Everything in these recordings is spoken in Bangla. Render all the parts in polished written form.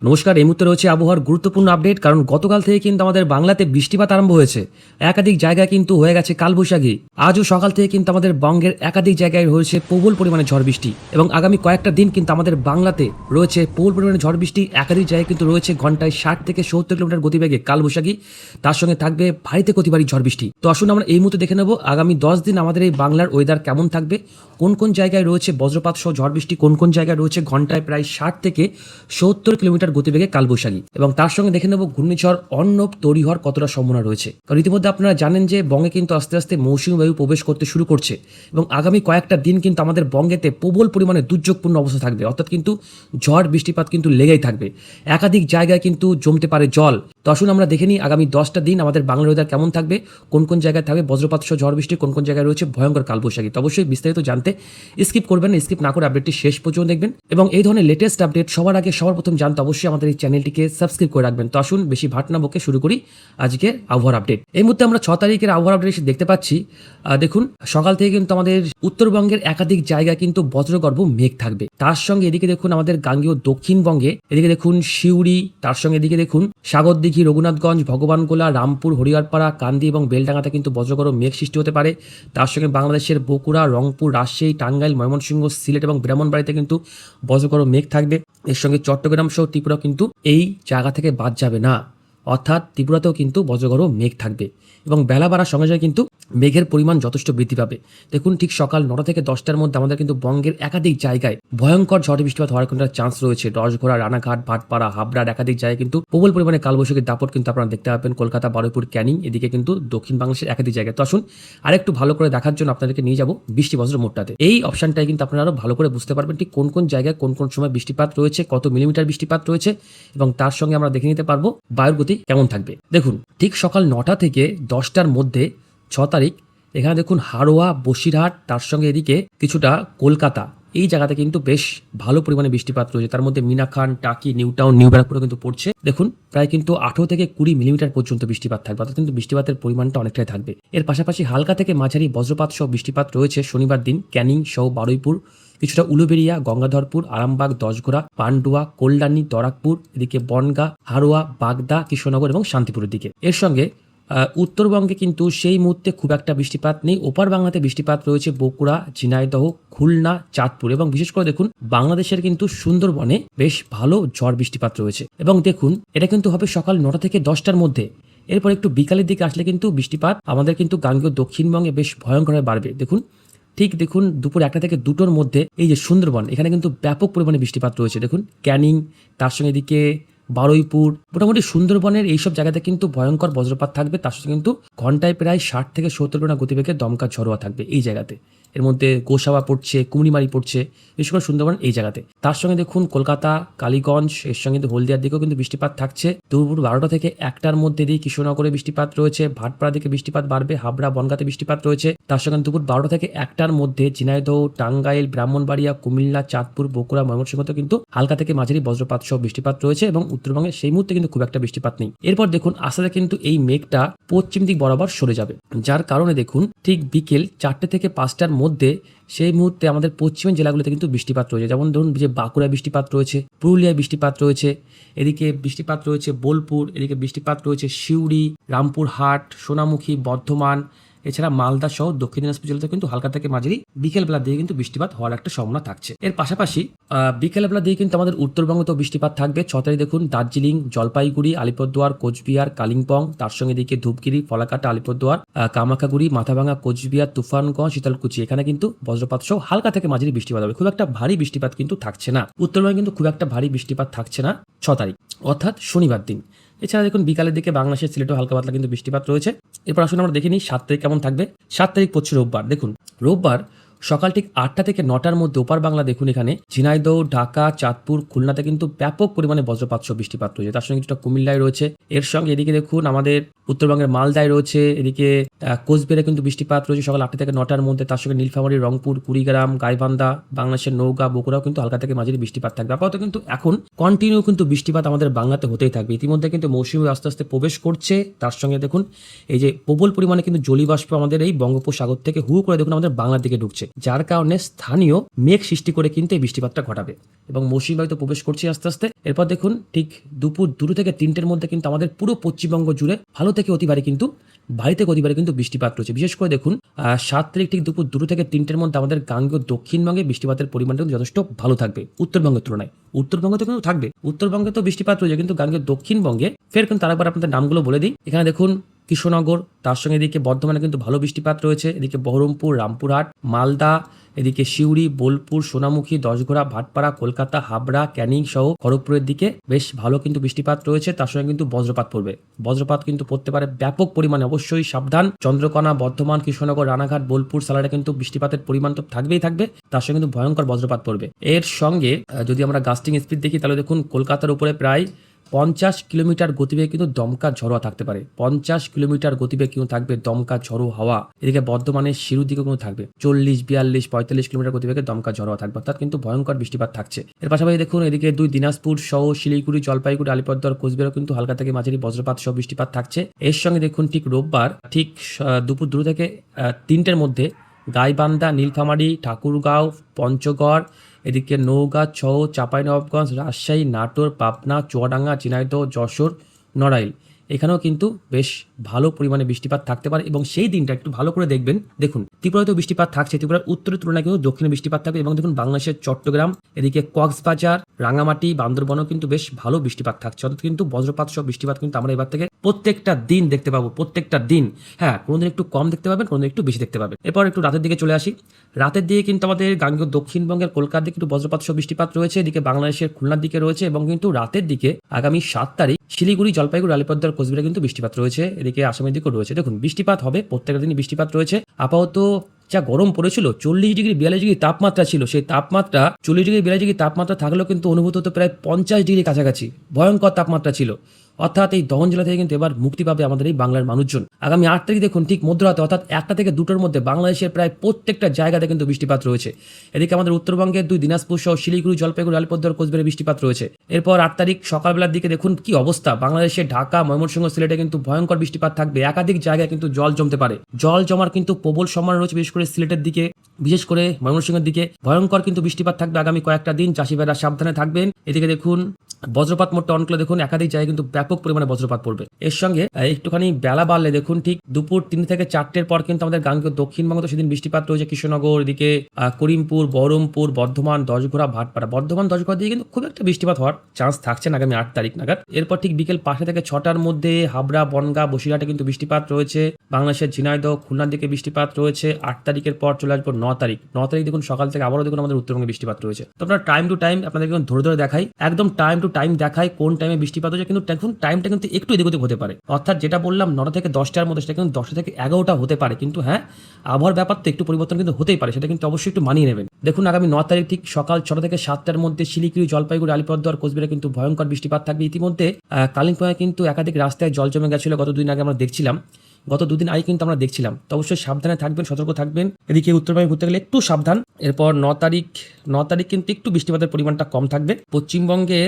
নমস্কার, এই মুহূর্তে রয়েছে আবহাওয়ার গুরুত্বপূর্ণ আপডেট। কারণ গতকাল থেকে কিন্তু আমাদের বাংলাতে বৃষ্টিপাত আরম্ভ হয়েছে। একাধিক জায়গায় কিন্তু হয়ে গেছে কালবৈশাখী। আজও সকাল থেকে কিন্তু আমাদের বঙ্গের একাধিক জায়গায় রয়েছে প্রবল পরিমাণে ঝড় বৃষ্টি, এবং আগামী কয়েকটা দিন কিন্তু আমাদের বাংলাতে রয়েছে প্রবল পরিমাণে ঝড় বৃষ্টি। একাধিক জায়গায় কিন্তু রয়েছে ঘন্টায় 60 থেকে 70 কিলোমিটার গতিবেগে কালবৈশাখী, তার সঙ্গে থাকবে ভারী থেকে অতি ভারী ঝড় বৃষ্টি। তো আসুন আমরা এই মুহূর্তে দেখে নেব আগামী 10 দিন আমাদের এই বাংলার ওয়েদার কেমন থাকবে, কোন কোন জায়গায় রয়েছে বজ্রপাত সহ ঝড় বৃষ্টি, কোন কোন জায়গায় রয়েছে ঘন্টায় প্রায় 60 থেকে 70 কিলোমিটার গতিবেগে কালবৈশাখী, এবং তার সঙ্গে দেখে নেব ঘূর্ণিঝড় অর্ণব তৈরি হওয়ার কতটা সম্ভাবনা রয়েছে। কারণ ইতিমধ্যে আপনারা জানেন যে বঙ্গে কিন্তু আস্তে আস্তে মৌসুমী বায়ু প্রবেশ করতে শুরু করছে, এবং আগামী কয়েকটা দিন কিন্তু আমাদের বঙ্গেতে প্রবল পরিমাণে দুর্যোগপূর্ণ অবস্থা থাকবে। অর্থাৎ কিন্তু ঝড় বৃষ্টিপাত কিন্তু লেগেই থাকবে, একাধিক জায়গায় কিন্তু জমতে পারে জল। তো আসুন আমরা দেখে নিই আগামী 10টা দিন আমাদের বাংলার ওয়েদার কেমন থাকবে, কোন কোন জায়গায় থাকবে বজ্রপাত সহ ঝড় বৃষ্টি, কোন কোন জায়গায় রয়েছে ভয়ঙ্কর কালবৈশাখী। তো অবশ্যই বিস্তারিত জানতে স্কিপ করবেন না, স্কিপ না করে আপডেটটি শেষ পর্যন্ত দেখবেন, এবং এই ধরনের লেটেস্ট আপডেট সবার আগে সবার প্রথম জানতে অবশ্যই আমাদের এই চ্যানেলটিকে সাবস্ক্রাইব করে রাখবেন। তো আসুন বেশি ভাট না বকে শুরু করি আজকের আবহাওয়ার আপডেট। এই মুহূর্তে আমরা 6 তারিখের আবহাওয়ার আপডেট এসে দেখতে পাচ্ছি। দেখুন সকাল থেকে কিন্তু আমাদের উত্তরবঙ্গের একাধিক জায়গায় কিন্তু বজ্রগর্ভ মেঘ থাকবে। তার সঙ্গে এদিকে দেখুন আমাদের গাঙ্গেয় দক্ষিণবঙ্গে, এদিকে দেখুন সিউড়ি, তার সঙ্গে এদিকে দেখুন সাগরদিঘি, রঘুনাথগঞ্জ, ভগবানগোলা, রামপুর, হরিহরপাড়া, কান্দি এবং বেলডাঙ্গাতে কিন্তু বজ্রগর্ভ মেঘ সৃষ্টি হতে পারে। তার সঙ্গে বাংলাদেশের বগুড়া, রংপুর, রাজশাহী, টাঙ্গাইল, ময়মনসিংহ, সিলেট এবং ব্রাহ্মণবাড়িতে কিন্তু বজ্রগর্ভ মেঘ থাকবে। এর সঙ্গে চট্টগ্রাম সহ ত্রিপুরা কিন্তু এই জায়গা থেকে বাদ যাবে না, অর্থাৎ ত্রিপুরাতেও কিন্তু বজ্রগর্ভ মেঘ থাকবে, এবং বেলা বাড়ার সঙ্গে সঙ্গে কিন্তু মেঘের পরিমাণ যথেষ্ট বৃদ্ধি পাবে। দেখুন ঠিক সকাল 9টা থেকে 10টার মধ্যে আমাদের কিন্তু বঙ্গের একাধিক জায়গায় ভয়ঙ্কর ঝড় বৃষ্টিপাত হওয়ার কোনো চান্স রয়েছে। রসঘোড়া, রানাঘাট, ভাটপাড়া, হাবড়ার একাধিক জায়গায় কিন্তু প্রবল পরিমাণে কালবৈশাখীর দাপট কিন্তু আপনারা দেখতে পাবেন। কলকাতা, বারুইপুর, ক্যানিং, এদিকে কিন্তু দক্ষিণ বাংলাদেশের একাধিক জায়গায়। তো আসুন আরেকটু ভালো করে দেখার জন্য আপনাদেরকে নিয়ে যাবো বৃষ্টি বজ্র মোডটাতে। এই অপশনটাই কিন্তু আপনারা আরো ভালো করে বুঝতে পারবেন ঠিক কোন কোন জায়গায় কোন কোন সময় বৃষ্টিপাত রয়েছে, কত মিলিমিটার বৃষ্টিপাত রয়েছে, এবং তার সঙ্গে আমরা দেখে নিতে পারবো বায়ুর গতি কেমন থাকবে। দেখুন ঠিক সকাল 9টা থেকে 10টার মধ্যে 6 তারিখ এখানে দেখুন হাড়োয়া, বসিরহাট, তার সঙ্গে এদিকে কিছুটা কলকাতা, এই জায়গাতে কিন্তু বেশ ভালো পরিমাণে বৃষ্টিপাত রয়েছে। তার মধ্যে মিনাখান, টাকি, নিউ টাউন, নিউ ব্যারাকপুরে কিন্তু পড়ছে। দেখুন প্রায় কিন্তু 18 থেকে 20 মিলিমিটার পর্যন্ত বৃষ্টিপাত থাকবে, অর্থাৎ কিন্তু বৃষ্টিপাতের পরিমাণটা অনেকটাই থাকবে। এর পাশাপাশি হালকা থেকে মাঝারি বজ্রপাত সহ বৃষ্টিপাত রয়েছে শনিবার দিন ক্যানিং সহ বারুইপুর, কিছুটা উলুবেড়িয়া, গঙ্গাধরপুর, আরামবাগ, দশঘোড়া, পান্ডুয়া, কল্যাণী, তরাকপুর, এদিকে বনগাঁ, হাড়োয়া, বাগদা, কৃষ্ণনগর এবং শান্তিপুরের দিকে। এর সঙ্গে উত্তরবঙ্গে কিন্তু সেই মুহূর্তে খুব একটা বৃষ্টিপাত নেই। ওপার বাংলাতে বৃষ্টিপাত রয়েছে বগুড়া, ঝিনাইদহ, খুলনা, চাঁদপুর, এবং বিশেষ করে দেখুন বাংলাদেশের কিন্তু সুন্দরবনে বেশ ভালো ঝড় বৃষ্টিপাত রয়েছে। এবং দেখুন এটা কিন্তু হবে সকাল 9টা থেকে 10টার মধ্যে। এরপর একটু বিকালের দিকে আসলে কিন্তু বৃষ্টিপাত আমাদের কিন্তু গাঙ্গেয় দক্ষিণবঙ্গে বেশ ভয়ঙ্করভাবে বাড়বে। দেখুন ঠিক দেখুন দুপুর 1টা থেকে 2টোর মধ্যে এই যে সুন্দরবন, এখানে কিন্তু ব্যাপক পরিমাণে বৃষ্টিপাত রয়েছে। দেখুন ক্যানিং, তার সঙ্গে এদিকে বারুইপুর, মোটামুটি সুন্দরবনের এইসব জায়গাতে কিন্তু ভয়ঙ্কর বজ্রপাত থাকবে। তার সাথে কিন্তু ঘন্টায় প্রায় 60 থেকে 70 কিলোমিটার গতিবেগে দমকা ঝড়োয়া থাকবে এই জায়গাতে। এর মধ্যে গোসাবা পড়ছে, কুমড়িমারি পড়ছে, বিশেষ করে সুন্দরবন এই জায়গাতে। তার সঙ্গে দেখুন কলকাতা, কালীগঞ্জ, এর সঙ্গে হলদিয়ার দিকেও কিন্তু বৃষ্টিপাত থাকছে। দুপুর 12টা থেকে 1টার মধ্যে দিয়ে কৃষ্ণনগরে বৃষ্টিপাত রয়েছে, ভাটপাড়া দিকে বৃষ্টিপাত বাড়বে, হাবড়া, বনগাঁতে বৃষ্টিপাত রয়েছে। তার সঙ্গে দুপুর 12টা থেকে 1টার মধ্যে ঝিনাইদহ, টাঙ্গাইল, ব্রাহ্মণবাড়িয়া, কুমিল্লা, চাঁদপুর, বগুড়া, ময়মনসিংহতে কিন্তু হালকা থেকে মাঝারি বজ্রপাত সহ বৃষ্টিপাত রয়েছে, এবং উত্তরবঙ্গে সেই মুহূর্তে কিন্তু খুব একটা বৃষ্টিপাত নেই। এরপর দেখুন আস্তে কিন্তু এই মেঘটা পশ্চিম দিক বরাবর সরে যাবে, যার কারণে দেখুন ঠিক বিকেল 4টে থেকে 5টার মধ্যে সেই মুহূর্তে আমাদের পশ্চিমের জেলাগুলোতে কিন্তু বৃষ্টিপাত রয়েছে। যেমন ধরুন যে বাঁকুড়ায় বৃষ্টিপাত রয়েছে, পুরুলিয়ায় বৃষ্টিপাত রয়েছে, এদিকে বৃষ্টিপাত রয়েছে বোলপুর, এদিকে বৃষ্টিপাত রয়েছে সিউড়ি, রামপুরহাট, সোনামুখী, বর্ধমান, এছাড়া মালদা সহ দক্ষিণ দিনাজপুর জেলাতে কিন্তু হালকা থেকে মাঝারি বিকেলবেলা দিয়ে কিন্তু বৃষ্টিপাত হওয়ার একটা সম্ভাবনা থাকছে। এর পাশাপাশি বিকেলবেলা দিয়ে কিন্তু আমাদের উত্তরবঙ্গতেও বৃষ্টিপাত থাকবে। 6 তারিখ দেখুন দার্জিলিং, জলপাইগুড়ি, আলিপুরদুয়ার, কোচবিহার, কালিম্পং, তার সঙ্গে দিকে ধূপগিরি, ফলাকাটা, আলিপুরদুয়ার, কামাখাগুড়ি, মাথাভাঙা, কোচবিহার, তুফানগঞ্জ, শীতলকুচি, এখানে কিন্তু বজ্রপাত সহ হালকা থেকে মাঝারি বৃষ্টিপাত হবে। খুব একটা ভারী বৃষ্টিপাত কিন্তু থাকছে না উত্তরবঙ্গে, কিন্তু খুব একটা ভারী বৃষ্টিপাত থাকছে না 6 তারিখ অর্থাৎ শনিবার দিন। এছাড়া দেখুন বিকালের দিকে বাংলাদেশের সিলেটও হালকা পাতলা কিন্তু বৃষ্টিপাত রয়েছে। এরপর আসলে আমরা দেখে নিই 7 তারিখ কেমন থাকবে। 7 তারিখ পড়ছে রোববার। দেখুন রোববার সকাল ঠিক 8টা থেকে 9টার মধ্যে ওপার বাংলা দেখুন এখানে ঝিনাইদহ, ঢাকা, চাঁদপুর, খুলনাতে কিন্তু ব্যাপক পরিমাণে বজ্রপাত সহ বৃষ্টিপাত রয়েছে। তার সঙ্গে কিছুটা কুমিল্লায় রয়েছে। এর সঙ্গে এদিকে দেখুন আমাদের উত্তরবঙ্গের মালদায় রয়েছে, এদিকে কোচবিহারে কিন্তু বৃষ্টিপাত রয়েছে সকাল 8টা থেকে 9টার মধ্যে। তার সঙ্গে নীলফামারী, রংপুর, কুড়িগ্রাম, গাইবান্ধা, বাংলাদেশের নওগাঁ, বগুড়াও কিন্তু হালকা থেকে মাঝারি বৃষ্টিপাত থাকবে। আপাতত কিন্তু এখন কন্টিনিউ কিন্তু বৃষ্টিপাত আমাদের বাংলাতে হতেই থাকবে। ইতিমধ্যে কিন্তু মৌসুমী আস্তে আস্তে প্রবেশ করছে। তার সঙ্গে দেখুন এই যে প্রবল পরিমাণে কিন্তু জলীয়বাষ্প আমাদের এই বঙ্গোপসাগর থেকে হু করে দেখুন আমাদের বাংলার দিকে ঢুকছে। যার কারণে স্থানীয় মেঘ সৃষ্টি করে কিন্তু এই বৃষ্টিপাতটা ঘটাবে এবং মৌসুমী বায়ু তো প্রবেশ করছে আস্তে আস্তে। এরপর দেখুন ঠিক দুপুর 2 থেকে 3টের মধ্যে কিন্তু আমাদের পুরো পশ্চিমবঙ্গ জুড়ে ভালো থেকে অতি ভারী কিন্তু কিন্তু বৃষ্টিপাত রয়েছে। বিশেষ করে দেখুন 7 তারিখ ঠিক দুপুর 2 থেকে 3টের মধ্যে আমাদের গাঙ্গেয় দক্ষিণবঙ্গে বৃষ্টিপাতের পরিমাণটা কিন্তু যথেষ্ট ভালো থাকবে উত্তরবঙ্গের তুলনায়। উত্তরবঙ্গে তো কিন্তু থাকবে, উত্তরবঙ্গে তো বৃষ্টিপাত রয়েছে, কিন্তু গাঙ্গেয় দক্ষিণবঙ্গে ফের কিন্তু আরেকবার আপনাদের নামগুলো বলে দিই। এখানে দেখুন কৃষ্ণনগর, তার সঙ্গে এদিকে বর্ধমানে কিন্তু ভালো বৃষ্টিপাত রয়েছে, এদিকে বহরমপুর, রামপুরহাট, মালদা, এদিকে সিউড়ি, বোলপুর, সোনামুখী, দশঘোড়া, ভাটপাড়া, কলকাতা, হাবড়া, ক্যানিং সহ খড়গপুরের দিকে বেশ ভালো কিন্তু বৃষ্টিপাত রয়েছে। তার সঙ্গে কিন্তু বজ্রপাত পড়বে, বজ্রপাত কিন্তু পড়তে পারে ব্যাপক পরিমাণে, অবশ্যই সাবধান। চন্দ্রকোনা, বর্ধমান, কৃষ্ণনগর, রানাঘাট, বোলপুর, সালারে কিন্তু বৃষ্টিপাতের পরিমাণ তো থাকবেই থাকবে, তার সঙ্গে কিন্তু ভয়ঙ্কর বজ্রপাত পড়বে। এর সঙ্গে যদি আমরা গাস্টিং স্পিড দেখি তাহলে দেখুন কলকাতার উপরে প্রায় 50 কিলোমিটার গতিবেগে কিন্তু দমকা ঝড়োয়া থাকতে পারে, 50 কিলোমিটার গতিবেগে কিন্তু থাকবে দমকা ঝড়ো হাওয়া। এদিকে বর্ধমানের শিরুর দিকে কিন্তু থাকবে 40, 42, 45 কিলোমিটার গতিবেগে দমকা ঝড়োয়া থাকবে, অর্থাৎ কিন্তু ভয়ঙ্কর বৃষ্টিপাত থাকছে। এর পাশাপাশি দেখুন এদিকে 2 দিনাজপুর সহ শিলিগুড়ি, জলপাইগুড়ি, আলিপুরদুয়ার, কোচবিহারও কিন্তু হালকা থেকে মাঝারি বজ্রপাত সহ বৃষ্টিপাত থাকছে। এর সঙ্গে দেখুন ঠিক রোববার ঠিক দুপুর 2 থেকে 3টের মধ্যে গাইবান্ধা, নীলফামারী, ঠাকুরগাঁও, পঞ্চগড়, এদিকে নওগাঁ, ছৌ, চাঁপাইনবাবগঞ্জ, রাজশাহী, নাটোর, পাবনা, চুয়াডাঙ্গা, ঝিনাইদহ, যশোর, নড়াইল, এখানেও কিন্তু বেশ ভালো পরিমাণে বৃষ্টিপাত থাকতে পারে। এবং সেই দিনটা একটু ভালো করে দেখবেন, দেখুন ত্রিপুরাতেও বৃষ্টিপাত থাকছে, ত্রিপুরার উত্তরের তুলনায় কিন্তু দক্ষিণে বৃষ্টিপাত থাকবে। এবং দেখুন বাংলাদেশের চট্টগ্রাম, এদিকে কক্সবাজার, রাঙামাটি, বান্দরবনও কিন্তু বেশ ভালো বৃষ্টিপাত থাকছে, অর্থাৎ কিন্তু বজ্রপাত সহ বৃষ্টিপাত কিন্তু আমরা এবার থেকে প্রত্যেকটা দিন দেখতে পাবো, প্রত্যেকটা দিন। হ্যাঁ, কোনোদিন একটু কম দেখতে পাবেন, কোনোদিন একটু বেশি দেখতে পাবেন। এরপর একটু রাতের দিকে চলে আসি। রাতের দিকে কিন্তু আমাদের গাঙ্গেয় দক্ষিণবঙ্গের কলকাতার দিকে একটু বজ্রপাত সহ বৃষ্টিপাত রয়েছে, এদিকে বাংলাদেশের খুলনার দিকে রয়েছে। এবং কিন্তু রাতের দিকে আগামী 7 তারিখ শিলিগুড়ি, জলপাইগুড়ি, আলিপুরদুয়ার, কোচবিহারে কিন্তু বৃষ্টিপাত রয়েছে, এদিকে আসামের দিকেও রয়েছে। দেখুন বৃষ্টিপাত হবে, প্রত্যেকটা দিনই বৃষ্টিপাত রয়েছে। আপাতত যা গরম পড়েছিল, 40 ডিগ্রি 42 ডিগ্রি তাপমাত্রা ছিল, সেই তাপমাত্রা 40 ডিগ্রি 42 ডিগ্রি তাপমাত্রা থাকলেও কিন্তু অনুভূত হতো প্রায় 50 ডিগ্রি কাছাকাছি, ভয়ঙ্কর তাপমাত্রা ছিল। অর্থাৎ এই দহন জেলা থেকে কিন্তু এবার মুক্তি পাবে আমাদের এই বাংলার মানুষজন। আগামী 8 তারিখ দেখুন ঠিক মধ্যরাতে অর্থাৎ 1টা থেকে 2টোর মধ্যে বাংলাদেশের প্রায় প্রত্যেকটা জায়গাতে কিন্তু বৃষ্টিপাত রয়েছে। এদিকে আমাদের উত্তরবঙ্গের 2 দিনাজপুর সহ শিলিগুড়ি, জলপাইগুড়ি, আলিপুরদুয়ার, কোচবিহারে বৃষ্টিপাত রয়েছে। এরপর 8 তারিখ সকালবেলার দিকে দেখুন কি অবস্থা, বাংলাদেশের ঢাকা, ময়মনসিংহ, সিলেটে কিন্তু ভয়ঙ্কর বৃষ্টিপাত থাকবে, একাধিক জায়গায় কিন্তু জল জমতে পারে, জল জমার কিন্তু প্রবল সম্ভাবনা রয়েছে, বিশেষ করে সিলেটের দিকে, বিশেষ করে ময়মনসিংহের দিকে ভয়ঙ্কর কিন্তু বৃষ্টিপাত থাকবে আগামী কয়েকটা দিন। চাষি ভাইরা সাবধানে থাকবেন। এদিকে দেখুন বজ্রপাত মোটটা অন করলে দেখুন একাধিক জায়গায় কিন্তু ব্যাপক পরিমাণে বজ্রপাত পড়বে। এর সঙ্গে একটুখানি বেলা বাড়লে দেখুন ঠিক দুপুর 3 থেকে 4টের পর কিন্তু আমাদের গাঙ্গেয় দক্ষিণবঙ্গ তো সেদিন বৃষ্টিপাত রয়েছে, কৃষ্ণনগর, এদিকে করিমপুর, বহরমপুর, বর্ধমান, দশঘোড়া, ভাটপাড়া, বর্ধমান, দশঘোড়া দিয়ে কিন্তু খুব একটা বৃষ্টিপাত হওয়ার চান্স থাকছে না আগামী 8 তারিখ নাগাদ। এরপর ঠিক বিকেল 5টা থেকে 6টার মধ্যে হাবড়া, বনগাঁ, বসিরহাটে কিন্তু বৃষ্টিপাত রয়েছে, বাংলাদেশের ঝিনাইদহ, খুলনার দিকে বৃষ্টিপাত রয়েছে। 8 তারিখের পর চলে আসবো 9 তারিখ। 9 তারিখ দেখুন সকাল থেকে আবারও দেখুন আমাদের উত্তরবঙ্গে বৃষ্টিপাত রয়েছে। তো আপনারা টাইম টু টাইম আপনাদের ধরে ধরে দেখাই, একদম টাইম টু টাইম দেখাই কোন টাইমে বৃষ্টিপাত হচ্ছে, কিন্তু দেখুন টাইমটা কিন্তু একটু এদিক ওদিক হতে পারে, অর্থাৎ যেটা বললাম 9টা থেকে 10টার মধ্যে সেটা কিন্তু 10টা থেকে 11টা হতে পারে। কিন্তু হ্যাঁ, আবহাওয়ার ব্যাপার তো একটু পরিবর্তন কিন্তু হতেই পারে, সেটা কিন্তু অবশ্যই একটু মানিয়ে নেবেন। দেখুন আগামী 9 তারিখ ঠিক সকাল 6টা থেকে 7টার মধ্যে শিলিগুড়ি, জলপাইগুড়ি, আলিপুরদুয়ার, কোচবিহারে কিন্তু ভয়ঙ্কর বৃষ্টিপাত থাকবে। ইতিমধ্যে কালিম্পংয়ে কিন্তু একাধিক রাস্তায় জল জমে গেছিল, গত 2 দিন আগে আমরা দেখছিলাম, গত 2 দিন আগে কিন্তু আমরা দেখছিলাম। তো অবশ্যই সাবধানে থাকবেন, সতর্ক থাকবেন। এদিকে উত্তরবঙ্গে ঘুরতে গেলে একটু সাবধান। এরপর 9 তারিখ কিন্তু একটু বৃষ্টিপাতের পরিমাণটা কম থাকবে। পশ্চিমবঙ্গে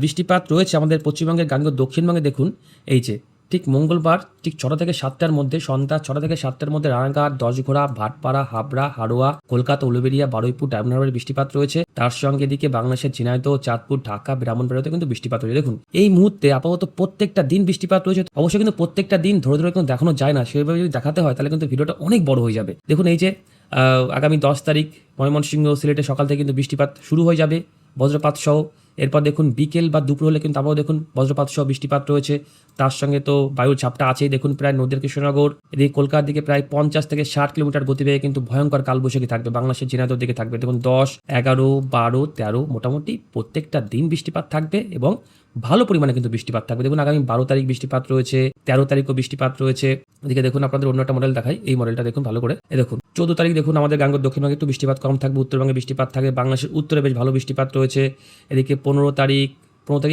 বৃষ্টিপাত রয়েছে, আমাদের পশ্চিমবঙ্গের গাঙ্গেয় দক্ষিণবঙ্গে দেখুন এই যে ঠিক মঙ্গলবার ঠিক 6টা থেকে 7টার মধ্যে, সন্ধ্যা 6টা থেকে 7টার মধ্যে রানাঘাট, দশঘোড়া, ভাটপাড়া, হাবড়া, হাড়োয়া, কলকাতা, উলুবেড়িয়া, বারুইপুর, ডায়মন্ড হারবারে বৃষ্টিপাত রয়েছে। তার সঙ্গে এদিকে বাংলাদেশের ঝিনাইদহ, চাঁদপুর, ঢাকা, ব্রাহ্মণবাড়িয়াতে কিন্তু বৃষ্টিপাত রয়েছে। দেখুন এই মুহূর্তে আপাতত প্রত্যেকটা দিন বৃষ্টিপাত রয়েছে। অবশ্যই কিন্তু প্রত্যেকটা দিন ধরে ধরে কিন্তু দেখানো যায় না, সেভাবে যদি দেখাতে হয় তাহলে কিন্তু ভিডিওটা অনেক বড় হয়ে যাবে। দেখুন এই যে আগামী 10 তারিখ ময়মনসিংহ, সিলেটে সকাল থেকে কিন্তু বৃষ্টিপাত শুরু হয়ে যাবে বজ্রপাত সহ। এরপর দেখুন বিকেল বা দুপুর হলে কিন্তু আবারও দেখুন বজ্রপাত সহ বৃষ্টিপাত রয়েছে। তার সঙ্গে তো বায়ুর চাপটা আছেই, দেখুন প্রায় নদীর কৃষ্ণনগর, এদিকে কলকাতার দিকে প্রায় 50 থেকে 60 কিলোমিটার গতিবেগে কিন্তু ভয়ঙ্কর কালবৈশাখী থাকবে, বাংলাদেশের ঝিনাইদহের দিকে থাকবে। দেখুন 10, 11, 12, 13 মোটামুটি প্রত্যেকটা দিন বৃষ্টিপাত থাকবে এবং ভালো পরিমাণে কিন্তু বৃষ্টিপাত থাকবে। দেখুন আগামী 12 তারিখ বৃষ্টিপাত রয়েছে, 13 তারিখও বৃষ্টিপাত রয়েছে। এদিকে দেখুন আপনাদের অন্য একটা মডেল দেখাই, এই মডেলটা দেখুন ভালো করে। দেখুন 14 তারিখ দেখুন আমাদের গাঙ্গেয় দক্ষিণবঙ্গে একটু বৃষ্টিপাত কম থাকবে, উত্তরবঙ্গে বৃষ্টিপাত থাকবে, বাংলাদেশের উত্তরে বেশ ভালো বৃষ্টিপাত রয়েছে। এদিকে 15 তারিখ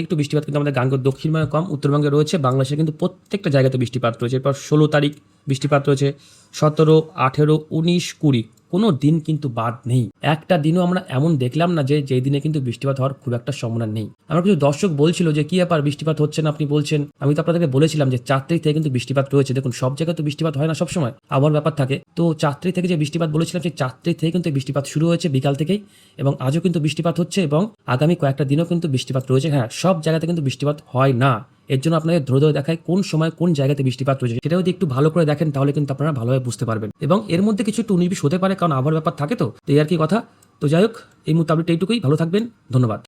একটু বৃষ্টিপাত কিন্তু আমাদের গাঙ্গেয় দক্ষিণবঙ্গে কম, উত্তরবঙ্গে রয়েছে, বাংলাদেশের কিন্তু প্রত্যেকটা জায়গাতে বৃষ্টিপাত রয়েছে। এরপর 16 তারিখ বৃষ্টিপাত রয়েছে, 17, 18, 19, 20 কোনো দিন কিন্তু বাদ নেই। একটা দিনও আমরা এমন দেখলাম না যে যেই দিনে কিন্তু বৃষ্টিপাত হওয়ার খুব একটা সম্ভাবনা নেই। আমার কিছু দর্শক বলছিল যে কি ব্যাপার বৃষ্টিপাত হচ্ছে না আপনি বলছেন, আমি তো আপনাদেরকে বলেছিলাম যে 4 তারিখ থেকে কিন্তু বৃষ্টিপাত রয়েছে। দেখুন সব জায়গায় তো বৃষ্টিপাত হয় না সবসময়, আবহাওয়ার ব্যাপার থাকে। তো 4 তারিখ থেকে যে বৃষ্টিপাত বলেছিলাম সেই 4 তারিখ থেকে কিন্তু এই বৃষ্টিপাত শুরু হয়েছে বিকাল থেকেই, এবং আজও কিন্তু বৃষ্টিপাত হচ্ছে এবং আগামী কয়েকটা দিনও কিন্তু বৃষ্টিপাত রয়েছে। হ্যাঁ, সব জায়গাতে কিন্তু বৃষ্টিপাত হয় না। এর জন্য আপনাদের ধরে ধরে দেখায় কোন সময় কোন জায়গাতে বৃষ্টিপাত রয়েছে, সেটা যদি একটু ভালো করে দেখেন তাহলে কিন্তু আপনারা ভালোভাবে বুঝতে পারবেন। এবং এর মধ্যে কিছু একটু 19-20 হতে পারে, কারণ আবহাওয়ার ব্যাপার থাকে তো এই আর কি কথা। তো যাই হোক, এই মুহূর্তে আপডেট এইটুকুই। ভালো থাকবেন, ধন্যবাদ।